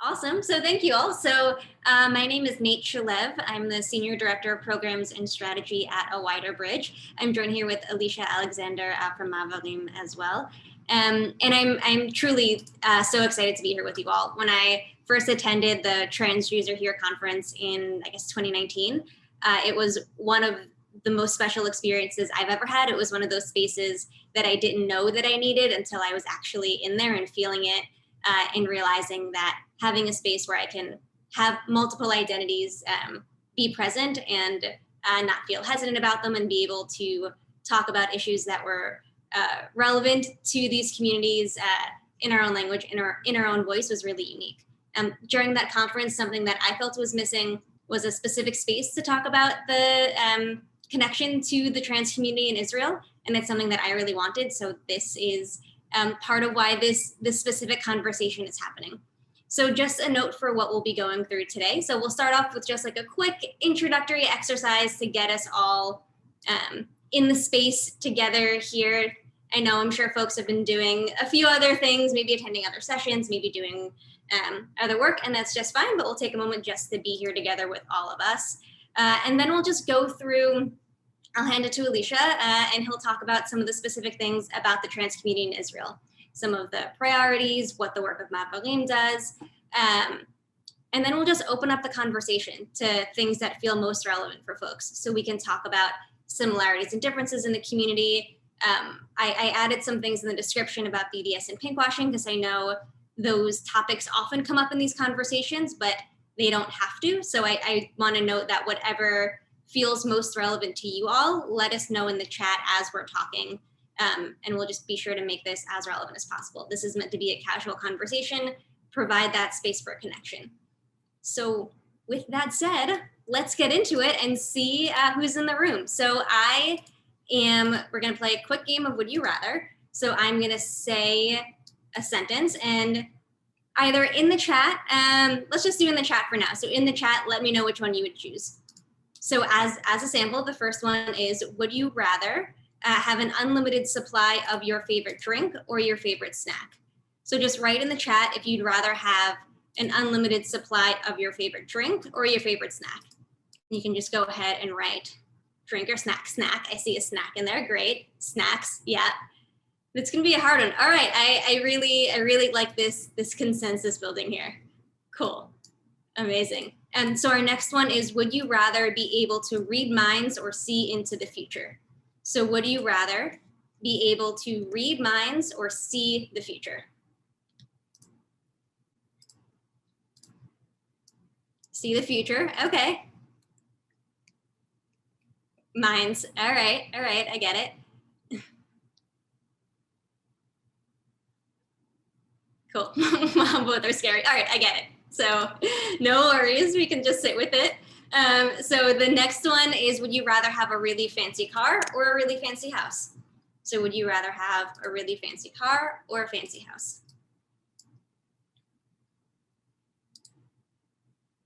Awesome. So thank you all. So my name is Nate Shalev. I'm the Senior Director of Programs and Strategy at A Wider Bridge. I'm joined here with Elisha Alexander from Maavarim as well. And I'm truly so excited to be here with you all. When I first attended the Trans Jews Are Here conference in, I guess, 2019, it was one of the most special experiences I've ever had. It was one of those spaces that I didn't know that I needed until I was actually in there and feeling it and realizing that having a space where I can have multiple identities be present and not feel hesitant about them and be able to talk about issues that were relevant to these communities in our own language, in our own voice was really unique. During that conference, something that I felt was missing was a specific space to talk about the connection to the trans community in Israel. And it's something that I really wanted. So this is part of why this specific conversation is happening. So just a note for what we'll be going through today. So we'll start off with just like a quick introductory exercise to get us all in the space together here. I know I'm sure folks have been doing a few other things, maybe attending other sessions, maybe doing other work, and that's just fine, but we'll take a moment just to be here together with all of us. And then we'll just go through, I'll hand it to Elisha, and he'll talk about some of the specific things about the trans community in Israel, some of the priorities, what the work of Maavarim does, and then we'll just open up the conversation to things that feel most relevant for folks, so we can talk about similarities and differences in the community. I added some things in the description about BDS and pinkwashing because I know those topics often come up in these conversations, but they don't have to. So I want to note that whatever feels most relevant to you all, let us know in the chat as we're talking, and we'll just be sure to make this as relevant as possible. This is meant to be a casual conversation, provide that space for connection. So with that said, let's get into it and see who's in the room. So we're gonna play a quick game of Would You Rather. So I'm gonna say a sentence and either in the chat, let's just do in the chat for now. So in the chat, let me know which one you would choose. So as a sample, the first one is, would you rather have an unlimited supply of your favorite drink or your favorite snack? So just write in the chat if you'd rather have an unlimited supply of your favorite drink or your favorite snack. You can just go ahead and write drink or snack. Snack, I see a snack in there, great. Snacks, yeah. It's gonna be a hard one. All right, I really like this consensus building here. Cool, amazing. And so our next one is, would you rather be able to read minds or see into the future? So would you rather be able to read minds or see the future? See the future, okay. Minds, all right, I get it. Cool, both are scary. All right, I get it. So no worries, we can just sit with it. So the next one is, would you rather have a really fancy car or a really fancy house? So would you rather have a really fancy car or a fancy house?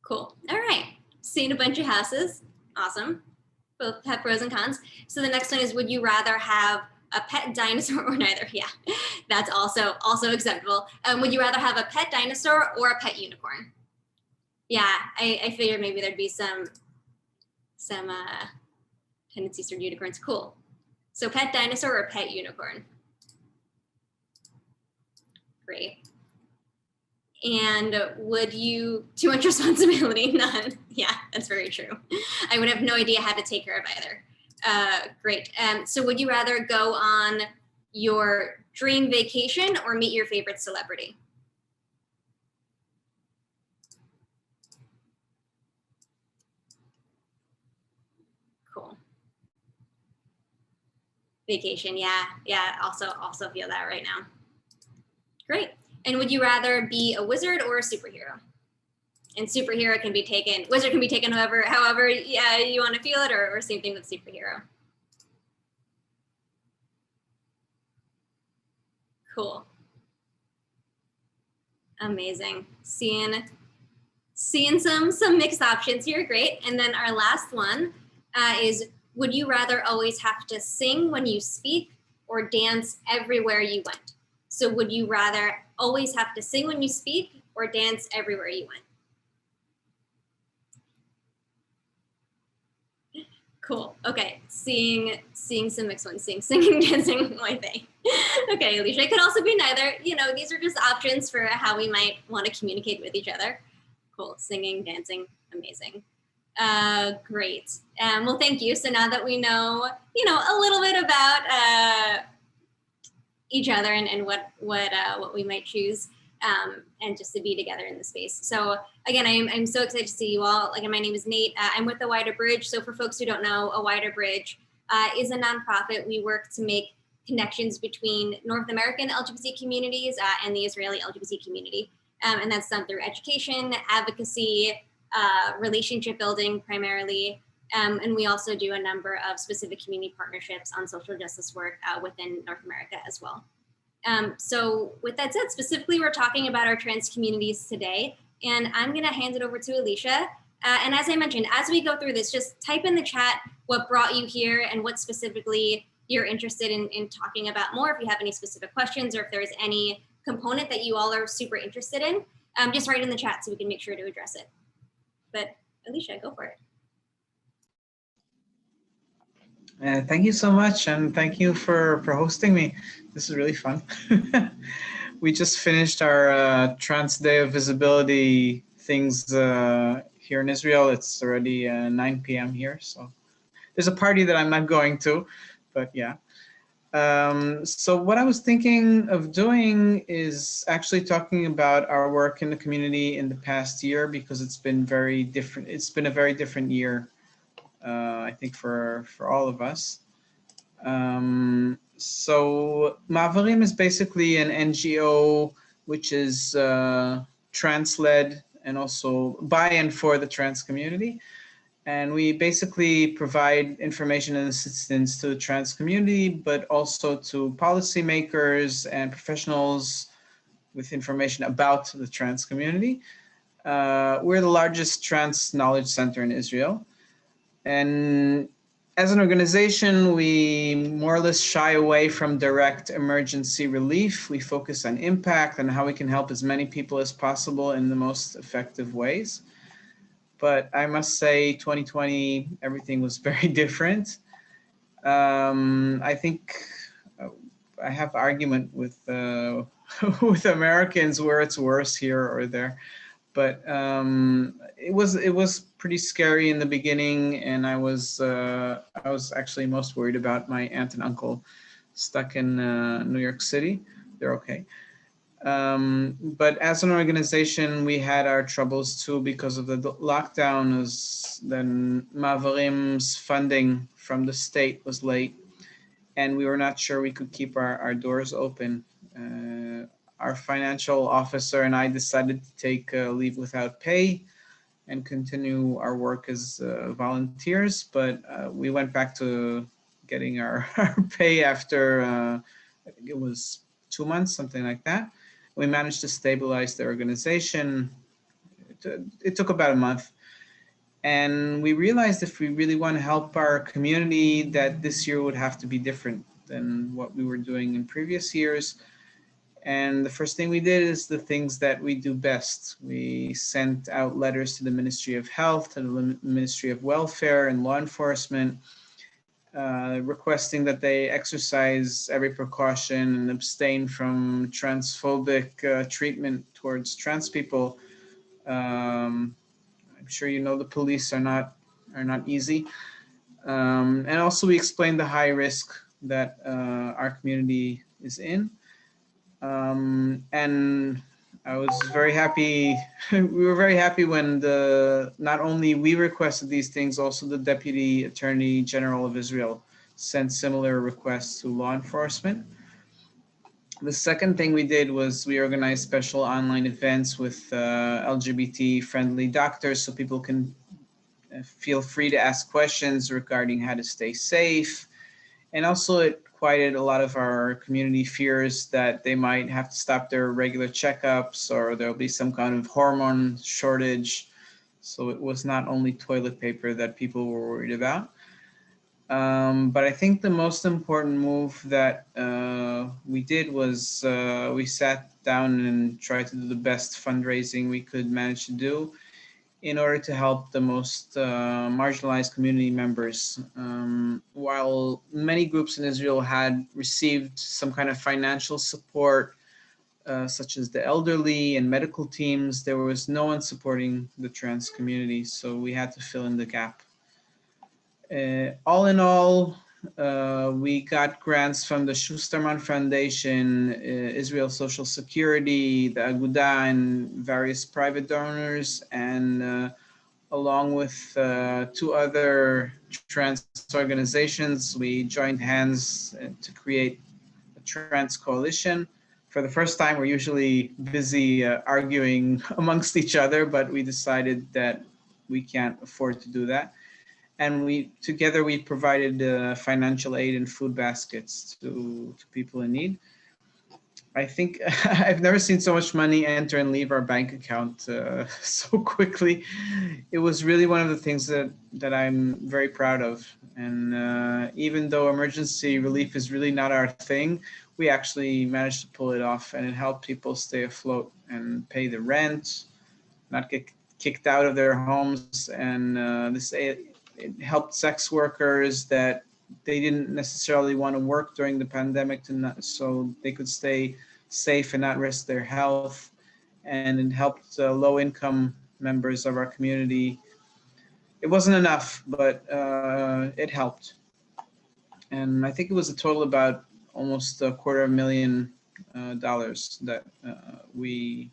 Cool, all right. Seen a bunch of houses, awesome. Both have pros and cons. So the next one is, would you rather have a pet dinosaur or neither? Yeah, that's also acceptable. Would you rather have a pet dinosaur or a pet unicorn? Yeah, I figured maybe there'd be some tendencies for unicorns. Cool. So pet dinosaur or pet unicorn? Great. And would you, too much responsibility? None. Yeah, that's very true. I would have no idea how to take care of either. Great. So would you rather go on your dream vacation or meet your favorite celebrity? Cool. Vacation, yeah, also feel that right now. Great. And would you rather be a wizard or a superhero? And superhero can be taken, wizard can be taken however yeah, you want to feel it, or same thing with superhero. Cool. Amazing. Seeing some mixed options here, great. And then our last one is, would you rather always have to sing when you speak or dance everywhere you went? So would you rather always have to sing when you speak or dance everywhere you went? Cool. Okay. Seeing some mixed ones, singing, dancing, my thing. Okay, Elisha. It could also be neither. You know, these are just options for how we might want to communicate with each other. Cool. Singing, dancing, amazing. Great. Well, thank you. So now that we know, a little bit about each other and what we might choose, and just to be together in the space. So again, I'm so excited to see you all. Again, my name is Nate. I'm with A Wider Bridge. So for folks who don't know, A Wider Bridge is a nonprofit. We work to make connections between North American LGBT communities and the Israeli LGBT community. And that's done through education, advocacy, relationship building primarily. And we also do a number of specific community partnerships on social justice work within North America as well. So with that said, specifically, we're talking about our trans communities today, and I'm gonna hand it over to Elisha. And as I mentioned, as we go through this, just type in the chat what brought you here and what specifically you're interested in talking about more. If you have any specific questions or if there's any component that you all are super interested in, just write in the chat so we can make sure to address it. But Elisha, go for it. Thank you so much, and thank you for hosting me. This is really fun. We just finished our Trans Day of Visibility things here in Israel. It's already 9 p.m. here, so there's a party that I'm not going to, but yeah. So what I was thinking of doing is actually talking about our work in the community in the past year, because it's been very different. It's been a very different year. I think for all of us. So Maavarim is basically an NGO which is trans-led and also by and for the trans community. And we basically provide information and assistance to the trans community, but also to policymakers and professionals with information about the trans community. We're the largest trans knowledge center in Israel. And as an organization, we more or less shy away from direct emergency relief. We focus on impact and how we can help as many people as possible in the most effective ways. But I must say 2020, everything was very different. I think I have argument with with Americans where it's worse here or there. But it was pretty scary in the beginning, and I was actually most worried about my aunt and uncle stuck in New York City. They're okay. But as an organization, we had our troubles too because of the lockdown. Then Maavarim's funding from the state was late, and we were not sure we could keep our doors open. Our financial officer and I decided to take leave without pay and continue our work as volunteers, but we went back to getting our pay after, I think it was 2 months, something like that. We managed to stabilize the organization. It took about a month. And we realized if we really want to help our community, that this year would have to be different than what we were doing in previous years. And the first thing we did is the things that we do best. We sent out letters to the Ministry of Health, to the Ministry of Welfare and law enforcement, requesting that they exercise every precaution and abstain from transphobic treatment towards trans people. I'm sure you know the police are not easy. And also we explained the high risk that our community is in. And I was very happy. We were very happy when not only we requested these things, also the Deputy Attorney General of Israel sent similar requests to law enforcement. The second thing we did was we organized special online events with LGBT-friendly doctors so people can feel free to ask questions regarding how to stay safe. And also it quieted a lot of our community fears that they might have to stop their regular checkups or there'll be some kind of hormone shortage. So it was not only toilet paper that people were worried about. But I think the most important move that we did was we sat down and tried to do the best fundraising we could manage to do in order to help the most marginalized community members. While many groups in Israel had received some kind of financial support, such as the elderly and medical teams, there was no one supporting the trans community. So we had to fill in the gap. All in all, we got grants from the Schusterman Foundation, Israel Social Security, the Aguda, and various private donors, and along with two other trans organizations, we joined hands to create a trans coalition. For the first time, we're usually busy arguing amongst each other, but we decided that we can't afford to do that. And we provided financial aid and food baskets to people in need. I think I've never seen so much money enter and leave our bank account so quickly. It was really one of the things that I'm very proud of. And even though emergency relief is really not our thing, we actually managed to pull it off, and it helped people stay afloat and pay the rent, not get kicked out of their homes. And it helped sex workers that they didn't necessarily want to work during the pandemic so they could stay safe and not risk their health. And it helped low income members of our community. It wasn't enough, but it helped. And I think it was a total about almost $250,000 that we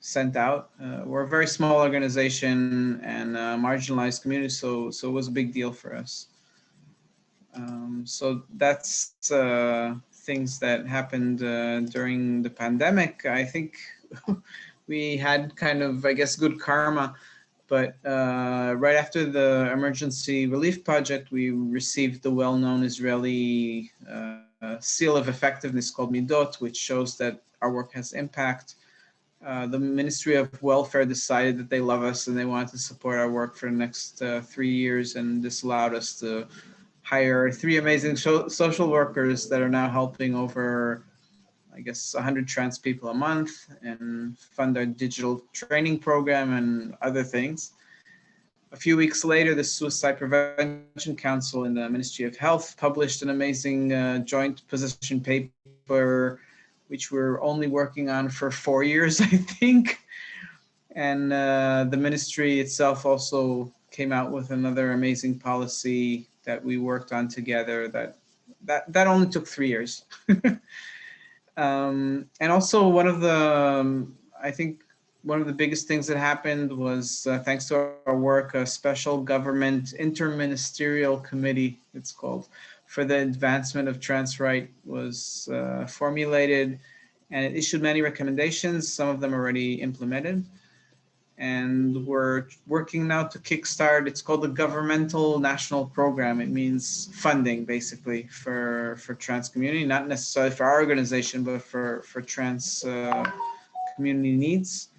sent out. We're a very small organization and a marginalized community, so it was a big deal for us. So that's things that happened during the pandemic. I think we had kind of, I guess, good karma. But right after the emergency relief project, we received the well-known Israeli seal of effectiveness called Midot, which shows that our work has impact. The Ministry of Welfare decided that they love us and they wanted to support our work for the next 3 years, and this allowed us to hire 3 amazing social workers that are now helping over, I guess, 100 trans people a month, and fund our digital training program and other things. A few weeks later, the Suicide Prevention Council in the Ministry of Health published an amazing joint position paper, which we're only working on for 4 years, I think. And the ministry itself also came out with another amazing policy that we worked on together that only took 3 years. And also I think one of the biggest things that happened was thanks to our work, a special government interministerial committee, it's called, for the advancement of trans rights was formulated, and it issued many recommendations. Some of them already implemented. And we're working now to kickstart, it's called the Governmental National Program. It means funding, basically, for trans community, not necessarily for our organization, but for trans community needs.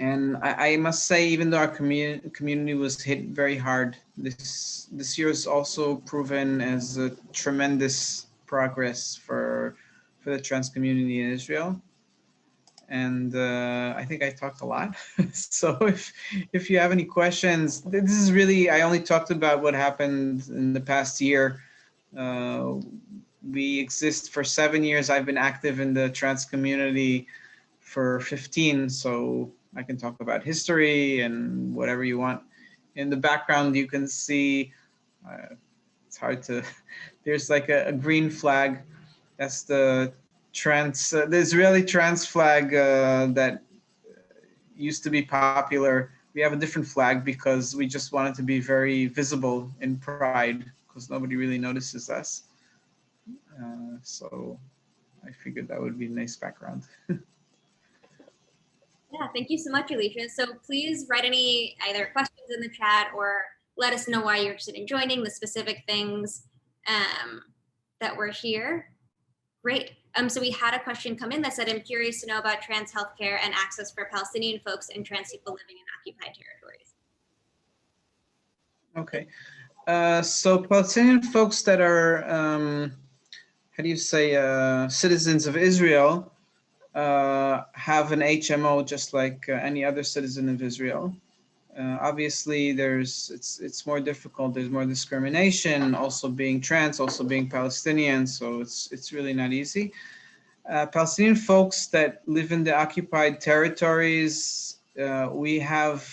And I must say, even though our community was hit very hard, this year has also proven as a tremendous progress for the trans community in Israel. And I think I talked a lot. So if you have any questions, this is really, I only talked about what happened in the past year. We exist for 7 years. I've been active in the trans community for 15, so I can talk about history and whatever you want. In the background, you can see, it's hard to, there's like a green flag. That's the Israeli trans flag that used to be popular. We have a different flag because we just wanted to be very visible in Pride because nobody really notices us. So I figured that would be a nice background. Yeah, thank you so much, Elisha. So please write any either questions in the chat or let us know why you're interested in joining, the specific things that were here. Great. So we had a question come in that said, I'm curious to know about trans healthcare and access for Palestinian folks and trans people living in occupied territories. Okay. So Palestinian folks that are, how do you say, citizens of Israel have an HMO just like any other citizen of Israel. Obviously, it's more difficult. There's more discrimination. Also being trans, also being Palestinian, so it's really not easy. Palestinian folks that live in the occupied territories, we have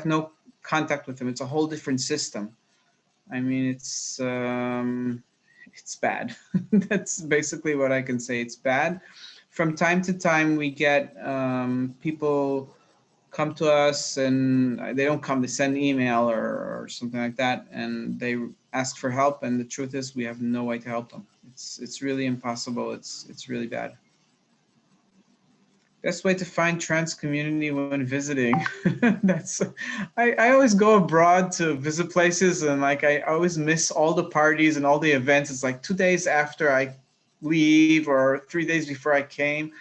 no contact with them. It's a whole different system. I mean, it's bad. That's basically what I can say. It's bad. From time to time, we get people come to us, and they don't come, they send email or something like that, and they ask for help, and the truth is we have no way to help them. It's really impossible. It's really bad. Best way to find trans community when visiting. That's I always go abroad to visit places, and like I always miss all the parties and all the events. It's like 2 days after I leave or 3 days before I came.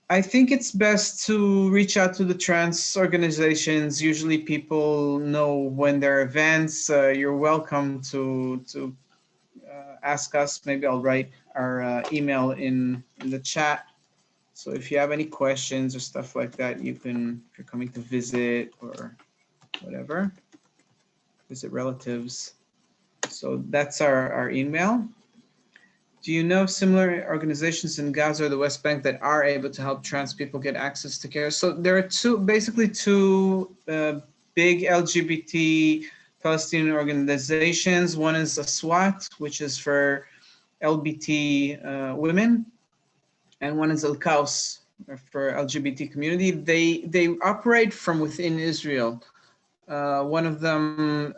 I think it's best to reach out to the trans organizations. Usually people know when there are events. You're welcome to ask us. Maybe I'll write our email in the chat. So if you have any questions or stuff like that, you can, if you're coming to visit or whatever, visit relatives. So that's our email. Do you know of similar organizations in Gaza or the West Bank that are able to help trans people get access to care? So there are basically two big LGBT Palestinian organizations. One is ASWAT, which is for LBT women, and one is Al-Kaus for LGBT community. They operate from within Israel. One of them,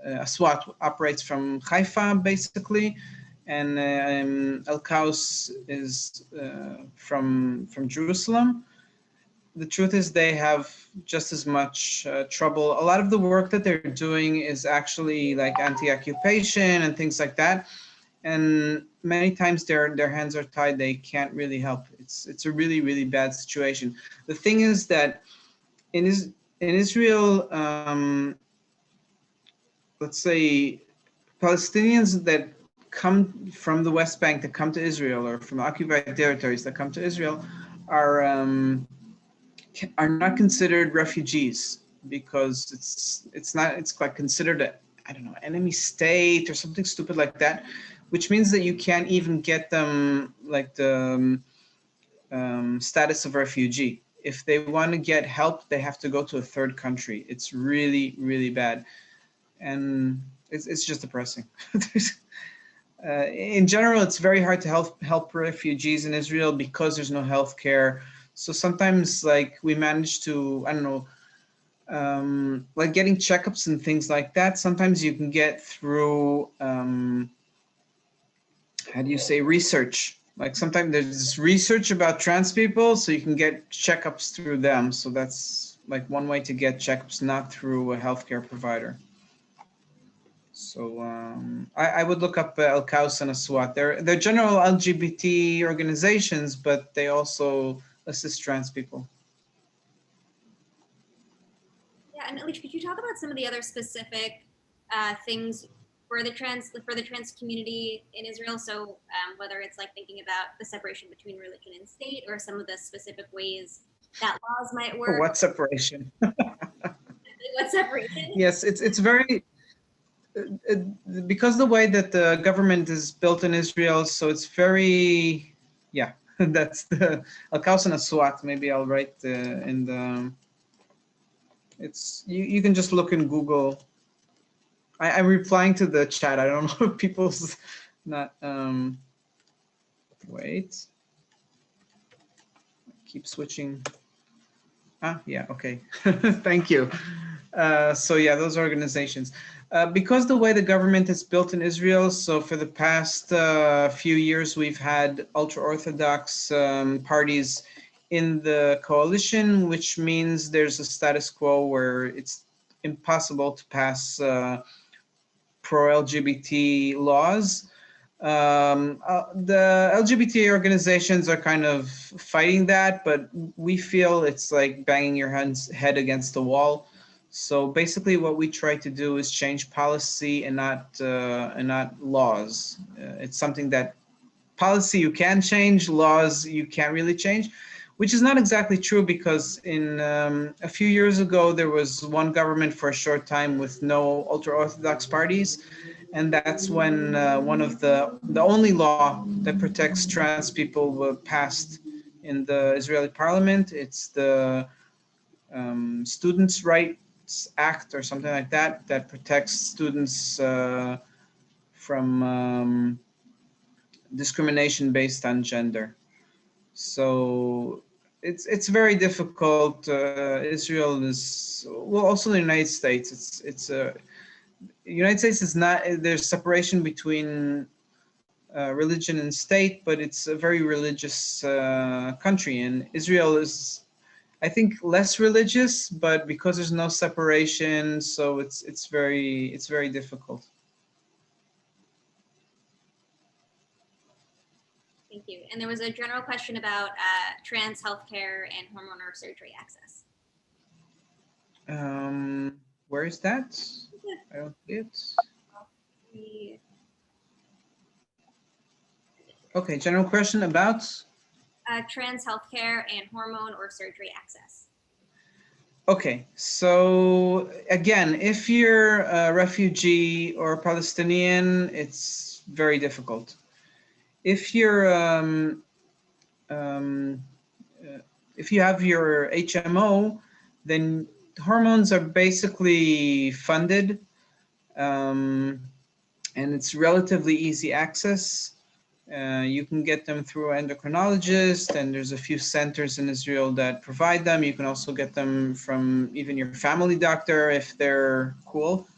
ASWAT, operates from Haifa, basically, and Al-Kaus is from Jerusalem. The truth is they have just as much trouble. A lot of the work that they're doing is actually like anti-occupation and things like that. And many times their hands are tied. They can't really help. It's a really, really bad situation. The thing is that in Israel, let's say Palestinians that come from the West Bank that come to Israel, or from occupied territories that come to Israel, are not considered refugees, because it's like considered a, I don't know, enemy state or something stupid like that, which means that you can't even get them like the status of refugee. If they want to get help, they have to go to a third country. It's really, really bad, and it's just depressing. In general, it's very hard to help refugees in Israel because there's no health care. So sometimes, like, we manage to, I don't know, like getting checkups and things like that. Sometimes you can get through, how do you say, research. Like sometimes there's research about trans people, so you can get checkups through them. So that's like one way to get checkups, not through a healthcare provider. So I would look up Al-Kaus and Aswat. They're general LGBT organizations, but they also assist trans people. Yeah, and Alicia, could you talk about some of the other specific things for the trans community in Israel? So whether it's like thinking about the separation between religion and state, or some of the specific ways that laws might work. What separation? What separation? Yes, it's very, because the way that the government is built in Israel, so it's very, yeah, that's the Al-Kaus and Aswat. Maybe I'll write in the, it's, you can just look in Google. I'm replying to the chat. I don't know if people's not, wait, keep switching. Ah, yeah, okay, thank you. So yeah, those organizations. Because the way the government is built in Israel, so for the past few years, we've had ultra-Orthodox parties in the coalition, which means there's a status quo where it's impossible to pass pro-LGBT laws. The LGBT organizations are kind of fighting that, but we feel it's like banging your head against the wall. So basically what we try to do is change policy and not laws. It's something that policy you can change, laws you can't really change, which is not exactly true, because in a few years ago there was one government for a short time with no ultra-Orthodox parties, and that's when one of the only law that protects trans people was passed in the Israeli parliament. It's the Students' Rights Act or something like that, that protects students from discrimination based on gender. So it's very difficult. Israel is, well, also the United States. United States is not. There's separation between religion and state, but it's a very religious country, and Israel is, I think, less religious, but because there's no separation, so it's very difficult. Thank you. And there was a general question about trans healthcare and hormone or surgery access. Where is that? I don't see it. Okay, general question about trans healthcare and hormone or surgery access. Okay, so again, if you're a refugee or a Palestinian, it's very difficult. If you're if you have your HMO, then hormones are basically funded, and it's relatively easy access. You can get them through an endocrinologist, and there's a few centers in Israel that provide them. You can also get them from even your family doctor if they're cool.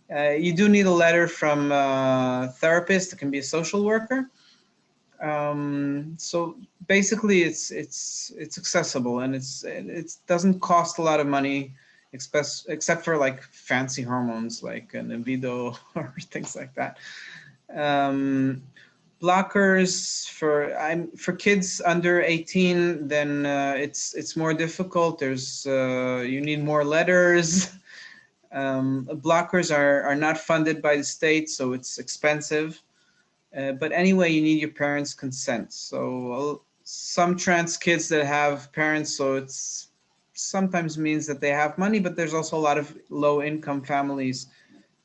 You do need a letter from a therapist. It can be a social worker. So basically, it's accessible, and it doesn't cost a lot of money, except for like fancy hormones like Nevido or things like that. Blockers for kids under 18, then it's more difficult. There's you need more letters. Blockers are not funded by the state, so it's expensive. But anyway, you need your parents' consent. So some trans kids that have parents, so it's sometimes means that they have money, but there's also a lot of low-income families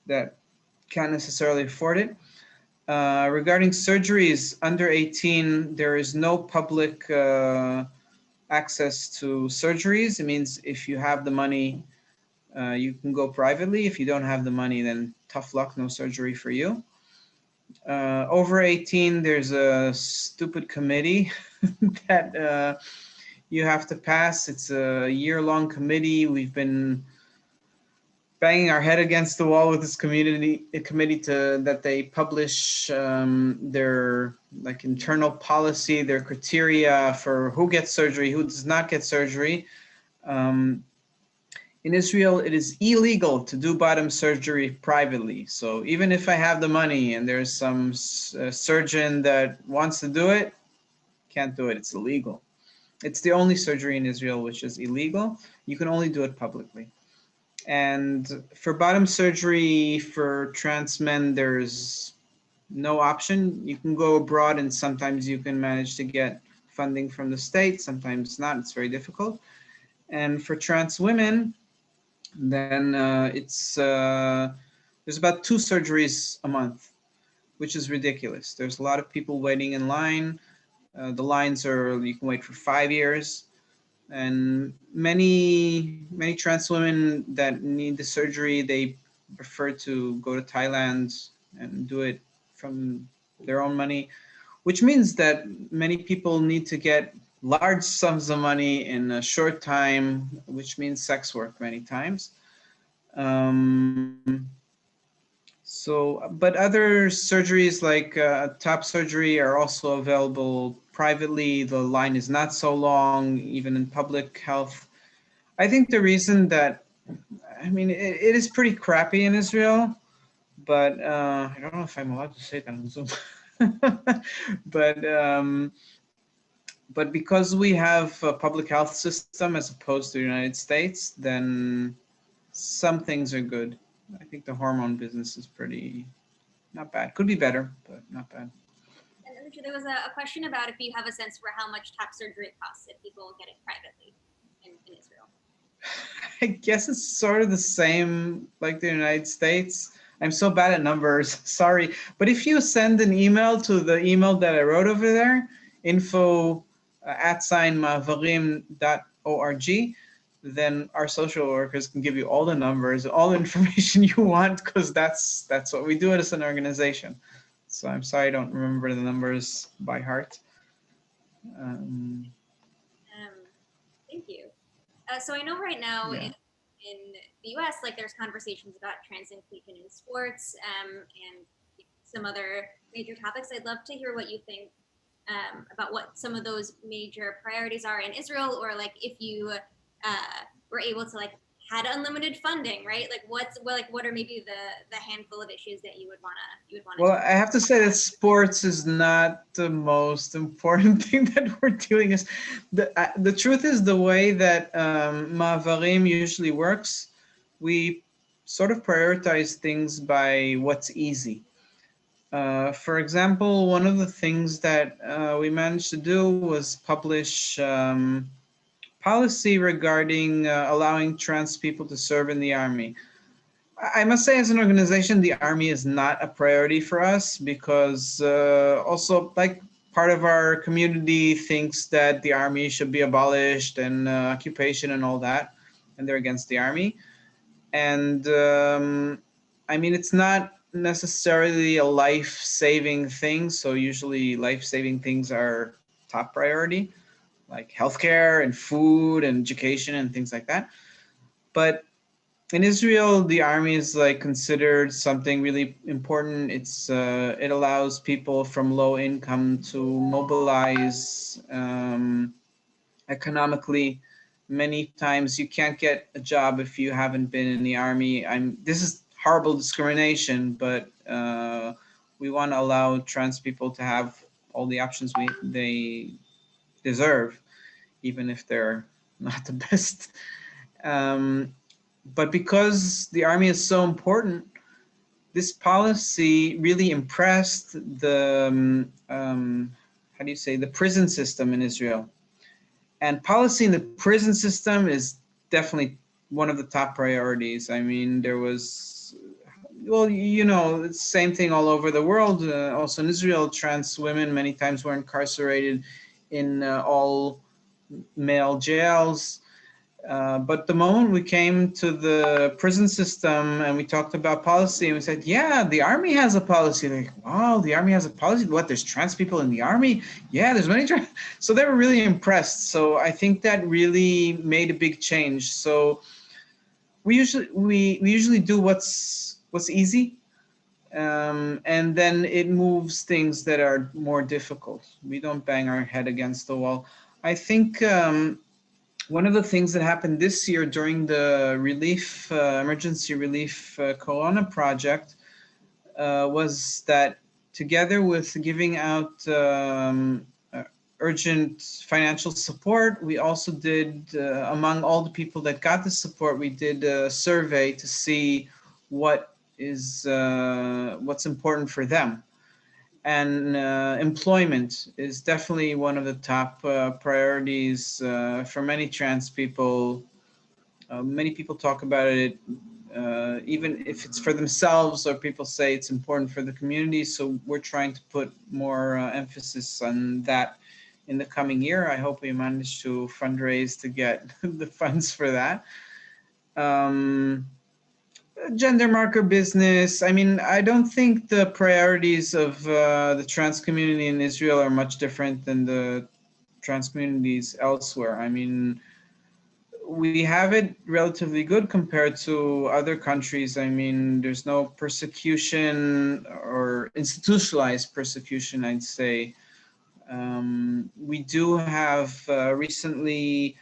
that can't necessarily afford it. Regarding surgeries, under 18, there is no public access to surgeries. It means if you have the money, you can go privately. If you don't have the money, then tough luck, no surgery for you. Over 18, there's a stupid committee that you have to pass. It's a year-long committee. We've been banging our head against the wall with this committee that they publish their like internal policy, their criteria for who gets surgery, who does not get surgery. In Israel, it is illegal to do bottom surgery privately. So even if I have the money and there's some surgeon that wants to do it, can't do it. It's illegal. It's the only surgery in Israel which is illegal. You can only do it publicly. And for bottom surgery for trans men, there's no option. You can go abroad, and sometimes you can manage to get funding from the state, sometimes not. It's very difficult. And for trans women, then there's about 2 surgeries a month, which is ridiculous. There's a lot of people waiting in line. The lines are, you can wait for 5 years. And many trans women that need the surgery, they prefer to go to Thailand and do it from their own money, which means that many people need to get large sums of money in a short time, which means sex work many times. But other surgeries like top surgery are also available privately. The line is not so long, even in public health. I think the reason that, I mean, it is pretty crappy in Israel, but I don't know if I'm allowed to say that on Zoom. But because we have a public health system as opposed to the United States, then some things are good. I think the hormone business is pretty not bad. Could be better, but not bad. And Alicia, there was a question about if you have a sense for how much top surgery costs if people get it privately in Israel. I guess it's sort of the same like the United States. I'm so bad at numbers, sorry. But if you send an email to the email that I wrote over there, info @maavarim.org, then our social workers can give you all the numbers, all the information you want, because that's what we do as an organization. So I'm sorry I don't remember the numbers by heart. Thank you. So I know right now Yeah. in the U.S., like there's conversations about trans inclusion in sports and some other major topics. I'd love to hear what you think about what some of those major priorities are in Israel, or like if you were able to like had unlimited funding, right? Like what are maybe the handful of issues that you would wanna Well, I have to say that sports is not the most important thing that we're doing. Is the truth is the way that Maavarim usually works, we sort of prioritize things by what's easy. For example, one of the things that we managed to do was publish policy regarding allowing trans people to serve in the army. I must say, as an organization, the army is not a priority for us because also, like, part of our community thinks that the army should be abolished and occupation and all that, and they're against the army. And I mean, it's not necessarily a life-saving thing. So usually, life-saving things are top priority, like healthcare and food and education and things like that. But in Israel, the army is like considered something really important. It allows people from low income to mobilize economically. Many times you can't get a job if you haven't been in the army. This is horrible discrimination, but we want to allow trans people to have all the options they deserve, even if they're not the best. Um, but because the army is so important, this policy really impressed the how do you say, the prison system in Israel. And policy in the prison system is definitely one of the top priorities. I mean, there was, well, you know, it's the same thing all over the world. Also in Israel, trans women many times were incarcerated in all male jails. But the moment we came to the prison system and we talked about policy, and we said, yeah, the army has a policy. Like, wow, the army has a policy? What, there's trans people in the army? Yeah, there's many trans. So they were really impressed. So I think that really made a big change. So we usually do what's easy, and then it moves things that are more difficult. We don't bang our head against the wall. I think one of the things that happened this year during the emergency relief Corona project was that, together with giving out urgent financial support, we also did, among all the people that got the support, we did a survey to see what's important for them. And employment is definitely one of the top priorities for many trans people. Many people talk about it, even if it's for themselves, or people say it's important for the community. So we're trying to put more emphasis on that in the coming year. I hope we manage to fundraise to get the funds for that. Gender marker business. I mean, I don't think the priorities of the trans community in Israel are much different than the trans communities elsewhere. I mean, we have it relatively good compared to other countries. I mean, there's no persecution or institutionalized persecution, I'd say. We do have recently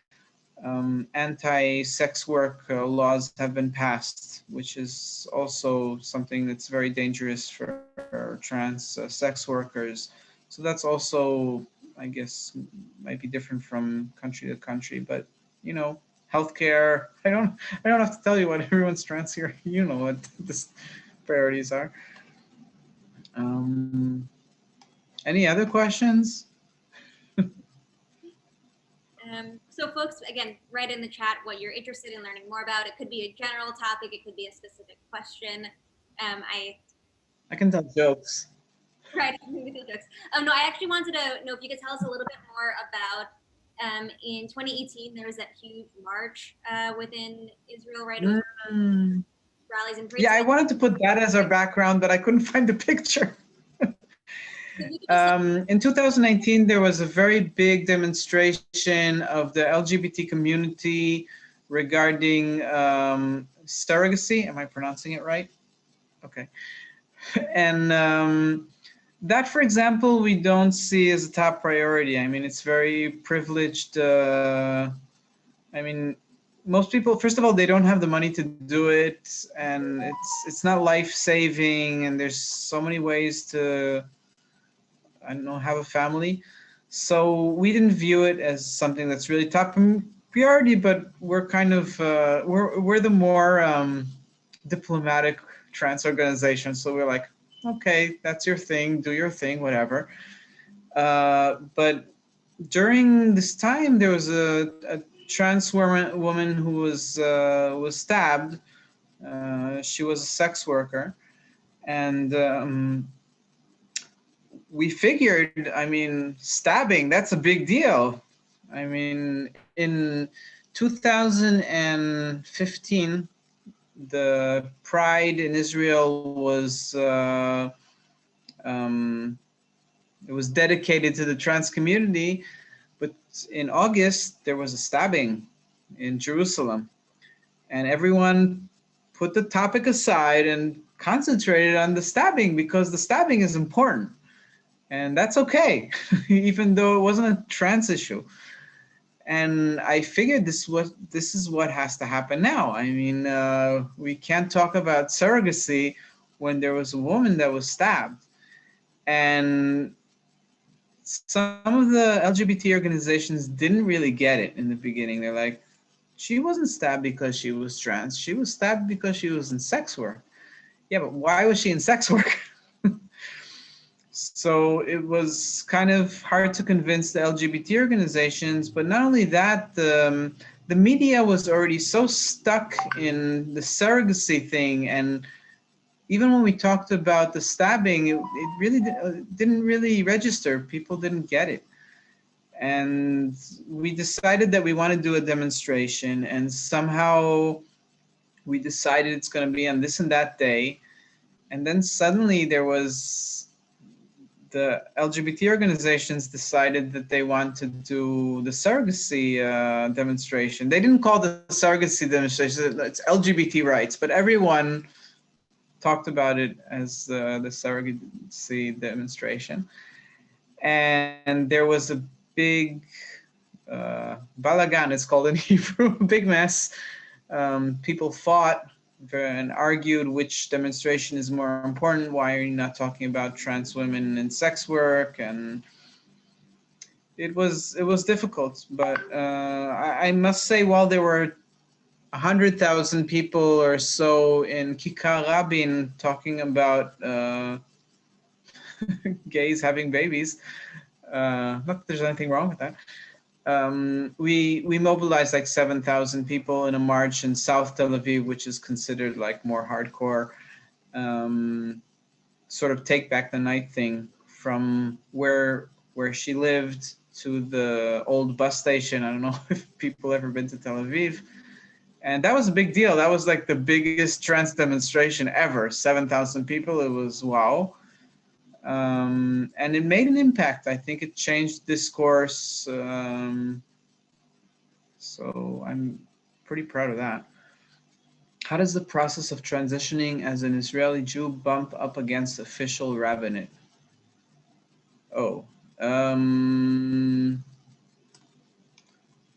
anti-sex work laws have been passed, which is also something that's very dangerous for trans sex workers. So that's also, I guess, might be different from country to country, but you know, healthcare. I don't have to tell you what everyone's trans here. You know what the priorities are. Any other questions? So folks, again, write in the chat what you're interested in learning more about. It could be a general topic. It could be a specific question. I can tell jokes. Right, maybe the jokes. No, I actually wanted to know if you could tell us a little bit more about, in 2018, there was that huge march within Israel, right? It was rallies and parades. Yeah, I wanted to put that as our background, but I couldn't find the picture. In 2019, there was a very big demonstration of the LGBT community regarding surrogacy. Am I pronouncing it right? Okay. And that, for example, we don't see as a top priority. I mean, it's very privileged. I mean, most people, first of all, they don't have the money to do it, and it's not life-saving, and there's so many ways to, I don't know, have a family. So we didn't view it as something that's really top priority, but we're kind of, we're the more diplomatic trans organization. So we're like, okay, that's your thing, do your thing, whatever. But during this time, there was a trans woman who was stabbed. She was a sex worker, and we figured, I mean, stabbing, that's a big deal. I mean, in 2015, the Pride in Israel was it was dedicated to the trans community, but in August there was a stabbing in Jerusalem, and everyone put the topic aside and concentrated on the stabbing because the stabbing is important, and that's okay, even though it wasn't a trans issue. And I figured this is what has to happen now. I mean, we can't talk about surrogacy when there was a woman that was stabbed. And some of the LGBT organizations didn't really get it in the beginning. They're like, she wasn't stabbed because she was trans. She was stabbed because she was in sex work. Yeah, but why was she in sex work? So it was kind of hard to convince the LGBT organizations, but not only that, the media was already so stuck in the surrogacy thing, and even when we talked about the stabbing, it really didn't really register. People didn't get it. And we decided that we want to do a demonstration, and somehow we decided it's going to be on this and that day. And then suddenly there was, the LGBT organizations decided that they want to do the surrogacy demonstration. They didn't call the surrogacy demonstration, it's LGBT rights, but everyone talked about it as the surrogacy demonstration. And there was a big balagan, it's called in Hebrew, big mess. People fought and argued which demonstration is more important. Why are you not talking about trans women in sex work? And it was difficult. But I must say, while there were 100,000 people or so in Kikar Rabin talking about gays having babies, not that there's anything wrong with that. We mobilized like 7,000 people in a march in South Tel Aviv, which is considered like more hardcore, sort of take back the night thing, from where she lived to the old bus station. I don't know if people ever been to Tel Aviv. And that was a big deal. That was like the biggest trans demonstration ever. 7,000 people. It was wow. And it made an impact. I think it changed discourse. So I'm pretty proud of that. How does the process of transitioning as an Israeli Jew bump up against official rabbinate? Oh,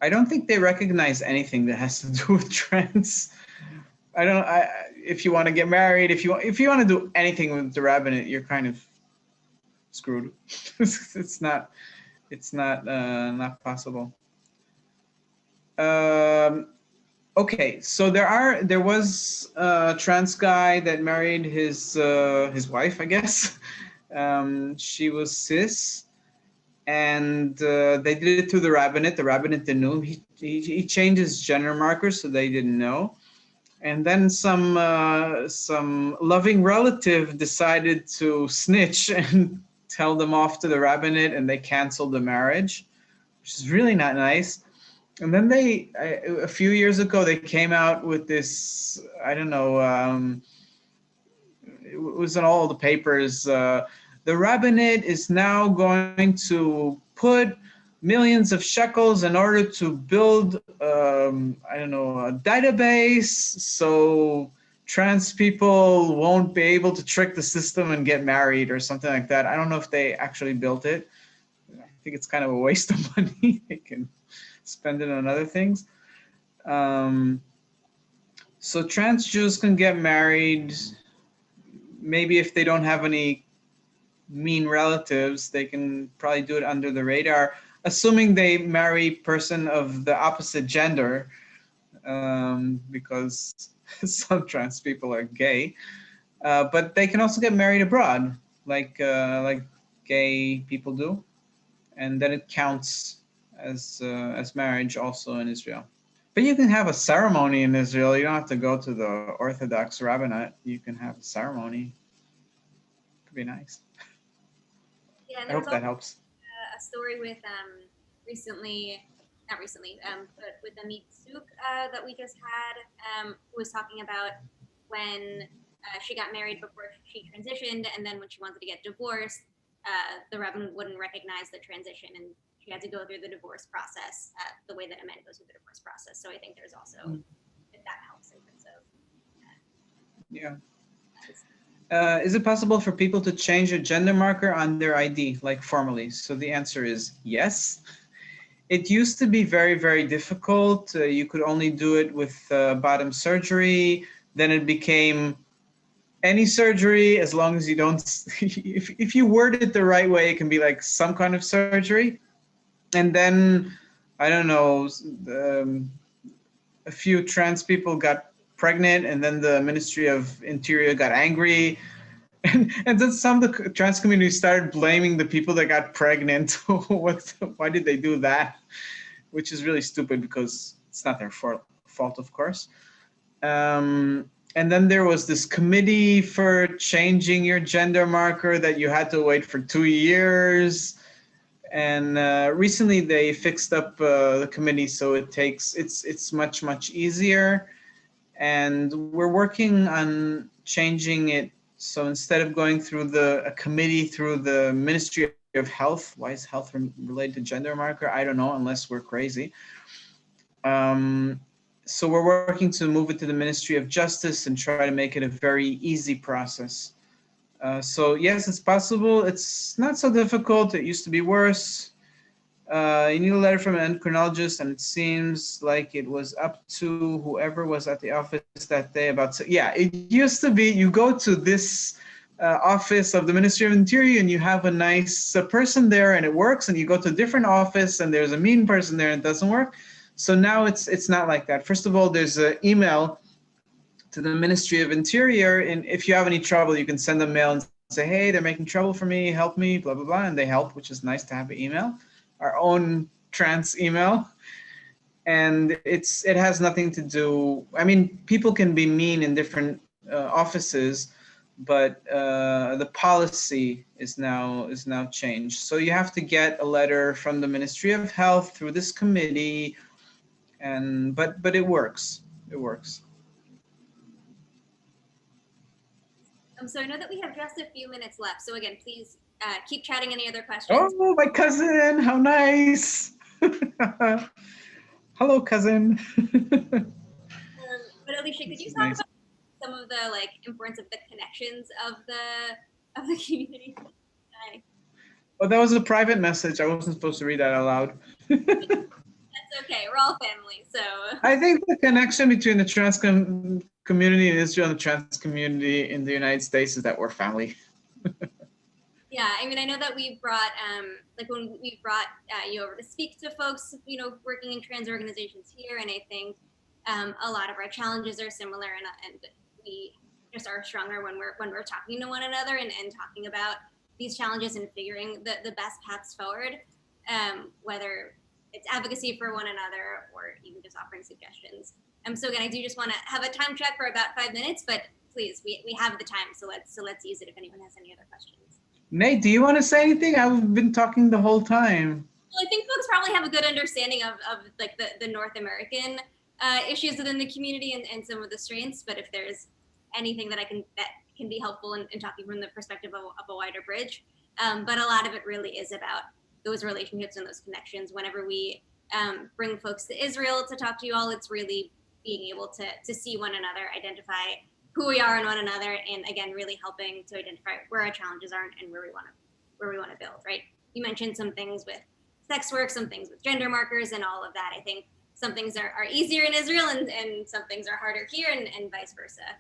I don't think they recognize anything that has to do with trans. If you want to get married, if you want to do anything with the rabbinate, you're kind of screwed. It's not possible. Okay, so there was a trans guy that married his wife, I guess. She was cis, and they did it through the rabbinate. The rabbinate didn't know. He changed his gender markers, so they didn't know. And then some loving relative decided to snitch and tell them off to the rabbinate, and they canceled the marriage, which is really not nice. And then a few years ago, they came out with this, I don't know, it was in all the papers. The rabbinate is now going to put millions of shekels in order to build, I don't know, a database so trans people won't be able to trick the system and get married or something like that. I don't know if they actually built it. I think it's kind of a waste of money. They can spend it on other things. So trans Jews can get married. Maybe if they don't have any mean relatives, they can probably do it under the radar, assuming they marry person of the opposite gender, because some trans people are gay. But they can also get married abroad, like gay people do, and then it counts as marriage also in Israel. But you can have a ceremony in Israel. You don't have to go to the Orthodox rabbinate. You can have a ceremony. Could be nice. Yeah, and I there was hope that also helps. a story with not recently, but with Amit Suk that we just had, who was talking about when she got married before she transitioned, and then when she wanted to get divorced, the rabbin wouldn't recognize the transition, and she had to go through the divorce process the way that a man goes through the divorce process. So I think there's also if that helps in terms of Yeah. Is it possible for people to change a gender marker on their ID, like formally? So the answer is yes. It used to be very, very difficult. You could only do it with bottom surgery. Then it became any surgery, as long as you don't, if you word it the right way, it can be like some kind of surgery. And then, I don't know, a few trans people got pregnant, and then the Ministry of Interior got angry. And then some of the trans community started blaming the people that got pregnant. Why did they do that? Which is really stupid because it's not their fault, of course. And then there was this committee for changing your gender marker that you had to wait for 2 years. And recently they fixed up the committee, so it's much easier. And we're working on changing it. So instead of going through a committee through the Ministry of Health, why is health related to gender marker? I don't know, unless we're crazy. So we're working to move it to the Ministry of Justice and try to make it a very easy process. So yes, it's possible. It's not so difficult. It used to be worse. You need a letter from an endocrinologist, and it seems like it was up to whoever was at the office that day yeah, it used to be you go to this office of the Ministry of Interior and you have a nice person there and it works, and you go to a different office and there's a mean person there and it doesn't work. So now it's not like that. First of all, there's an email to the Ministry of Interior, and if you have any trouble, you can send them mail and say, hey, they're making trouble for me, help me, blah, blah, blah, and they help, which is nice to have an email. Our own trans email, and it has nothing to do. I mean, people can be mean in different offices, but the policy is now changed. So you have to get a letter from the Ministry of Health through this committee, and but it works. It works. So I know that we have just a few minutes left. So again, please keep chatting. Any other questions? Oh, my cousin! How nice! Hello, cousin. But Alicia, could you This is talk nice. about some of the importance of the connections of the community? Oh, that was a private message. I wasn't supposed to read that out loud. That's okay. We're all family, so. I think the connection between the trans community in Israel and the trans community in the United States is that we're family. Yeah, I mean, I know that we've brought, when we brought you over to speak to folks, working in trans organizations here, and I think A lot of our challenges are similar, and we just are stronger when we're talking to one another and talking about these challenges and figuring the best paths forward, whether it's advocacy for one another or even just offering suggestions. So again, I do just want to have a time check for about 5 minutes, but please, we have the time, so let's use it if anyone has any other questions. Nate, do you want to say anything? I've been talking the whole time. Well, I think folks probably have a good understanding of like the North American issues within the community and some of the strengths, but if there's anything that can be helpful in talking from the perspective of A Wider Bridge. But a lot of it really is about those relationships and those connections. Whenever we bring folks to Israel to talk to you all, it's really being able to see one another, identify who we are in one another, and again, really helping to identify where our challenges are and where we want to build, right? You mentioned some things with sex work, some things with gender markers and all of that. I think some things are easier in Israel and some things are harder here and vice versa.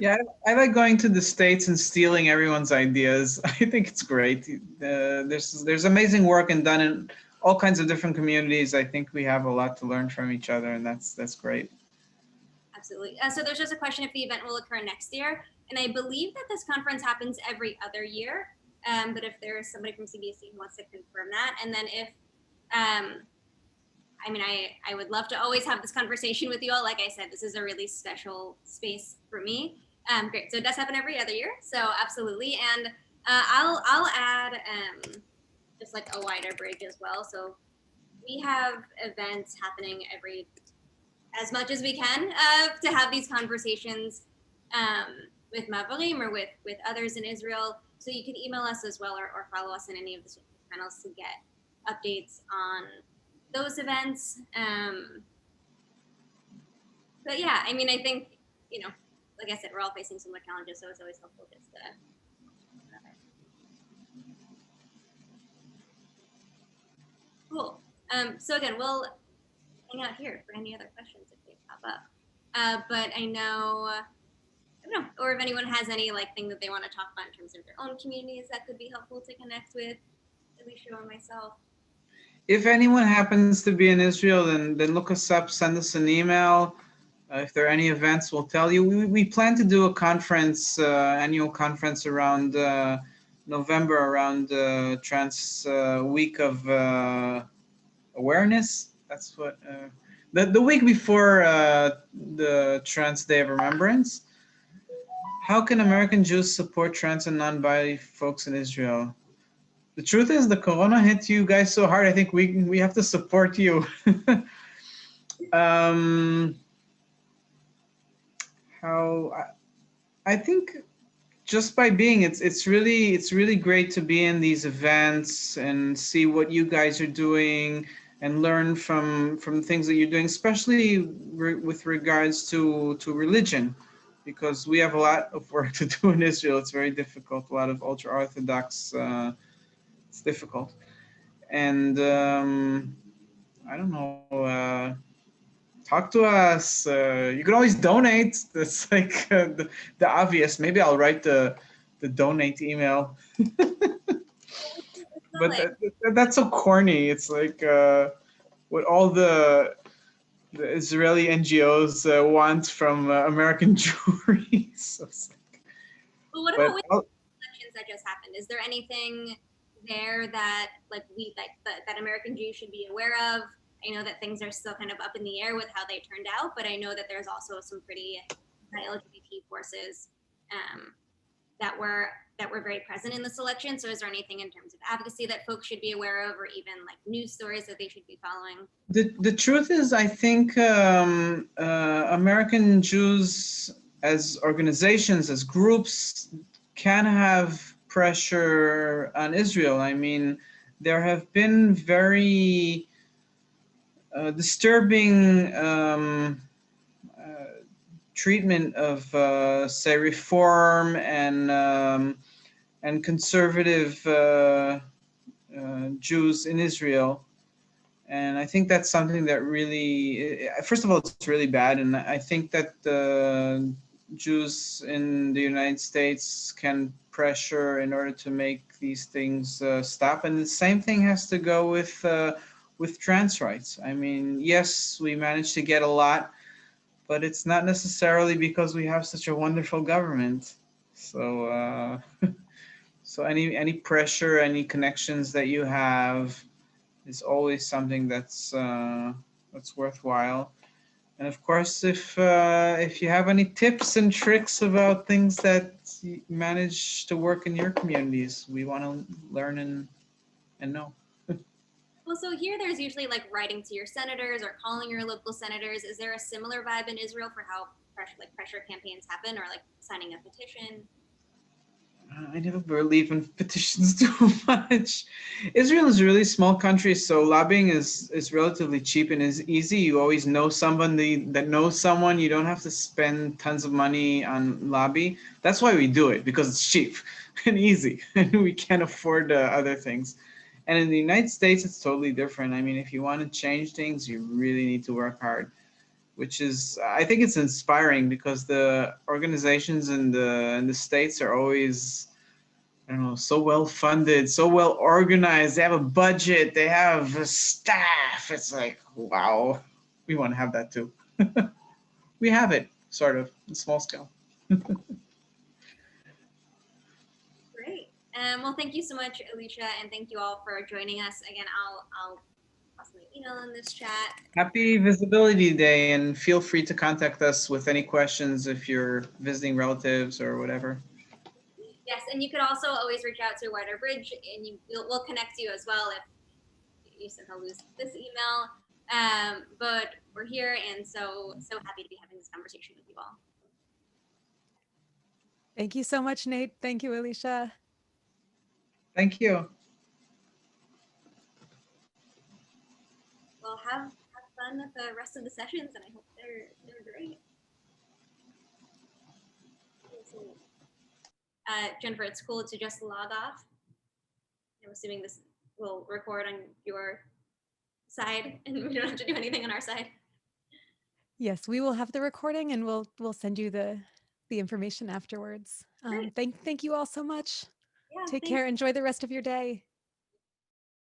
Yeah, I like going to the States and stealing everyone's ideas. I think it's great. There's amazing work and done in all kinds of different communities. I think we have a lot to learn from each other, and that's great. Absolutely. So there's just a question if the event will occur next year. And I believe that this conference happens every other year. But if there's somebody from CBSC who wants to confirm that, and then if, I mean, I would love to always have this conversation with you all. Like I said, this is a really special space for me. Great. So it does happen every other year. So absolutely. And I'll add just like A Wider Bridge as well. So we have events happening as much as we can to have these conversations with Maavarim or with others in Israel. So you can email us as well or follow us in any of the channels to get updates on those events. But yeah, I mean, I think, like I said, we're all facing similar challenges, so it's always helpful just to. Cool. So again, we'll hang out here for any other questions if they pop up. But I don't know, or if anyone has any thing that they want to talk about in terms of their own communities that could be helpful to connect with Elisha or myself. If anyone happens to be in Israel, then look us up, send us an email. If there are any events, we'll tell you. We plan to do a conference, annual conference around November, around Trans Week of Awareness. That's what, the week before the Trans Day of Remembrance. How can American Jews support trans and non-binary folks in Israel? The truth is, the corona hit you guys so hard. I think we have to support you. I think just by being, it's really great to be in these events and see what you guys are doing and learn from things that you're doing, especially with regards to religion, because we have a lot of work to do in Israel. It's very difficult. A lot of ultra-Orthodox. It's difficult, and I don't know. Talk to us. You can always donate. That's like the obvious. Maybe I'll write the donate email. But that's so corny. It's like what all the Israeli NGOs want from American Jewry. So well, what about with elections that just happened? Is there anything there that that American Jews should be aware of? I know that things are still kind of up in the air with how they turned out, but I know that there's also some pretty LGBT forces that were very present in this election. So is there anything in terms of advocacy that folks should be aware of, or even news stories that they should be following? The truth is, I think American Jews as organizations, as groups, can have pressure on Israel. I mean, there have been very disturbing treatment of, say, reform and conservative Jews in Israel. And I think that's something that really, first of all, it's really bad. And I think that Jews in the United States can pressure in order to make these things stop. And the same thing has to go with trans rights. I mean, yes, we managed to get a lot but it's not necessarily because we have such a wonderful government. So so any pressure, any connections that you have is always something that's worthwhile. And of course, if you have any tips and tricks about things that you manage to work in your communities, we want to learn and know. Well, so here there's usually like writing to your senators or calling your local senators. Is there a similar vibe in Israel for how pressure campaigns happen, or like signing a petition? I never believe in petitions too much. Israel is a really small country, so lobbying is relatively cheap and is easy. You always know somebody that knows someone. You don't have to spend tons of money on lobby. That's why we do it, because it's cheap and easy, and we can't afford other things. And in the United States, it's totally different. I mean, if you want to change things, you really need to work hard, which is, I think it's inspiring because the organizations in the states are always, I don't know, so well funded, so well organized. They have a budget, they have a staff. It's like, wow, we want to have that too. We have it, sort of, in small scale. Great. Well, thank you so much, Elisha, and thank you all for joining us. Again, I'll post my email in this chat. Happy Visibility Day, and feel free to contact us with any questions if you're visiting relatives or whatever. Yes, and you could also always reach out to Wider Bridge, and we'll connect you as well if you somehow lose this email. But we're here, and so happy to be having this conversation with you all. Thank you so much, Nate. Thank you, Elisha. Thank you. Well, have fun with the rest of the sessions, and I hope they're great. Jennifer, it's cool to just log off. I'm assuming this will record on your side, and we don't have to do anything on our side. Yes, we will have the recording, and we'll send you the information afterwards. Thank you all so much. Yeah, Take thanks. care. Enjoy the rest of your day.